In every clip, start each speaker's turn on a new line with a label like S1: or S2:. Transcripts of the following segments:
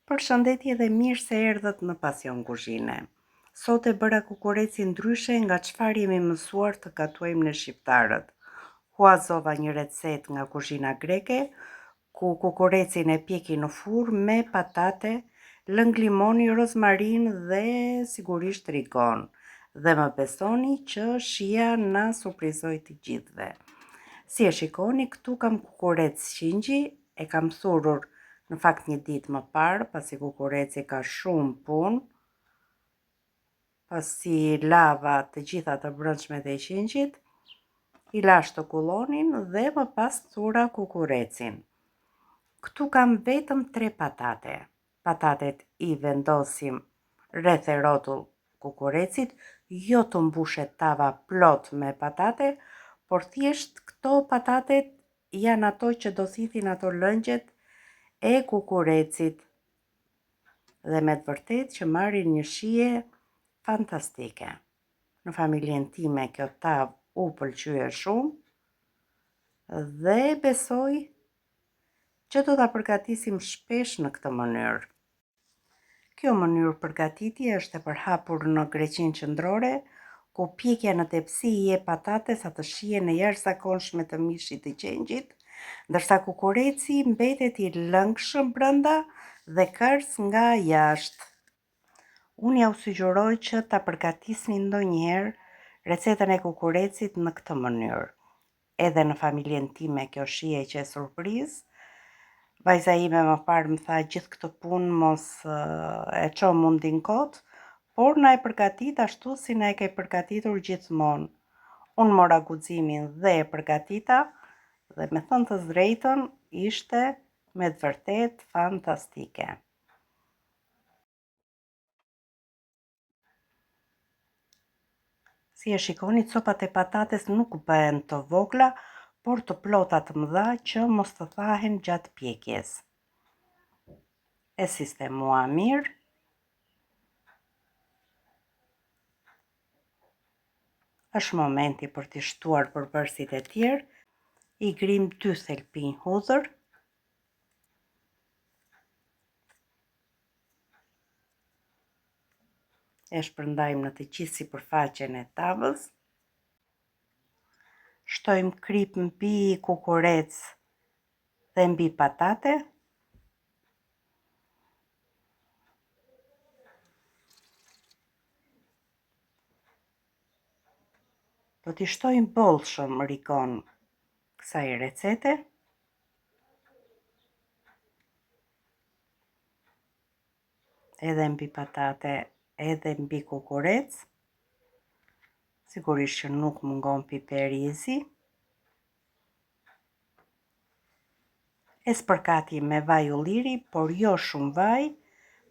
S1: Përshëndetje dhe mirë se erdhët në Pasion Kuzhine. Sot e bëra kukureci ndryshe nga çfarë jemi mësuar të gatuajmë në shqiptarët. Huazova një recet nga kuzhina greke, ku kukurecin e pjeki në furrë me patate, lëng limoni, rozmarin dhe sigurisht rigon. Dhe më besoni që shija na surprizoi të gjithëve. Si e shikoni, këtu kam kukurec qingji, e kam thurur në fakt një ditë më parë, pasi kukureci ka shumë punë, pasi lava të gjitha të brendshmet e qingjit, i lash të kullonin dhe më pas thura kukurecin. Këtu kam vetëm 3 patate. Patatet i vendosim rreth e rrotull kukurecit, jo të mbushet tava plot me patate, por thjesht këto patatet janë ato që do thithin ato lëngjet e kukurecit dhe me të vërtet që marrin një shije fantastike. Në familjen time kjo tavë u pëlqye shumë dhe besoj që do ta përgatisim shpesh në këtë mënyrë. Kjo mënyrë përgatitje është e përhapur në Greqinë qendrore, ku pjekja në tepsi i jep patates atë shijen e jashtëzakonshme të mishit të qengjit, ndërsa kukureci mbetet i lëngshëm brenda dhe kërc nga jashtë. Unë ja u sugjeroj që ta përgatisni ndonjëherë recetën e kukurecit në këtë mënyrë. Edhe në familjen time kjo shije që e surprizë. Vajza ime më parë më tha gjithë këtë punë mos e ço mundin kot, por na e përgatit ashtu si na e ke përgatitur gjithmonë. Unë mora guximin dhe e përgatita dhe me thënë të drejtën ishte me të vërtet fantastike. Si e shikoni, copat e patates nuk bëhen të vogla, por të plota të mëdha që mos të thahen gjatë pjekjes. E sistemua mirë. Është momenti për t'i shtuar përbërësit e tjerë. I grim 2 thelpinj hudhër. E shpërndajmë në të gjithë sipërfaqen e tavës. Shtojmë krip mbi kukurec dhe mbi patate. Do t'i shtojmë bollshëm rikon kësaj recete. Edhe mbi patate, edhe mbi kukurec. Sigurisht që nuk mungon piperizi. E spërkati me vaj ulliri, por jo shumë vaj,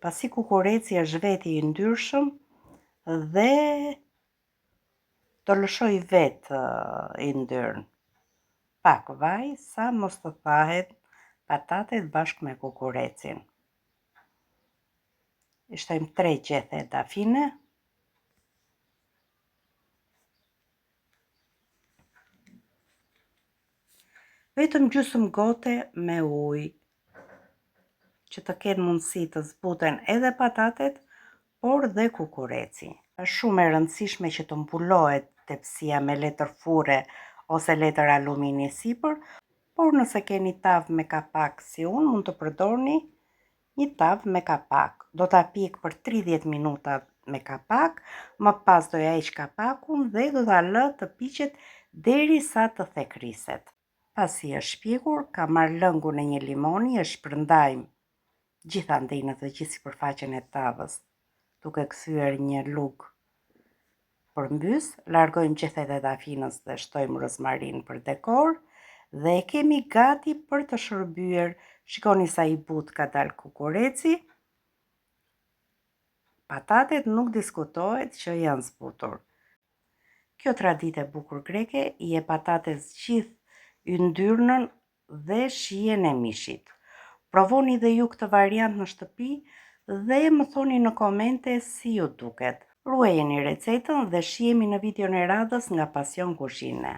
S1: pasi kukureci është veti i ndyrshëm dhe do lëshoj vetë i ndyrën. Pak vaj, sa mos të thahet patatet bashkë me kukurecin. I shtojmë 3 gjethe dafine. Vetëm gjysmë gote me ujë, që të kenë mundësi të zbuten edhe patatet, por dhe kukureci. Është shumë e rëndësishme që të mbulohet tepsia me letër furre ose letër alumini sipër, por nëse keni tavë me kapak si unë, mund të përdorni një tavë me kapak. Do ta pjek për 30 minuta me kapak, më pas do ja heq kapakun dhe do ta lë të piqet derisa të thekriset. Pasi është pjekur, ka marrë lëngun e një limoni, e shpërndajmë gjithandej në të gjithë sipërfaqen e tavës, duke kthyer një lugë përmbys, largojmë gjethet e dafinës dhe shtojmë rozmarin për dekor dhe e kemi gati për të shërbyer. Shikoni sa i butë ka dalë kukureci. Patatet nuk diskutohet që janë zbutur. Kjo traditë e bukur greke i jep patates gjithë yndyrnën dhe shijen e mishit. Provoni dhe ju këtë variant në shtëpi dhe më thoni në komente si ju duket. Ruajeni recetën dhe shihemi në videon e radhës nga Pasion Kuzhine.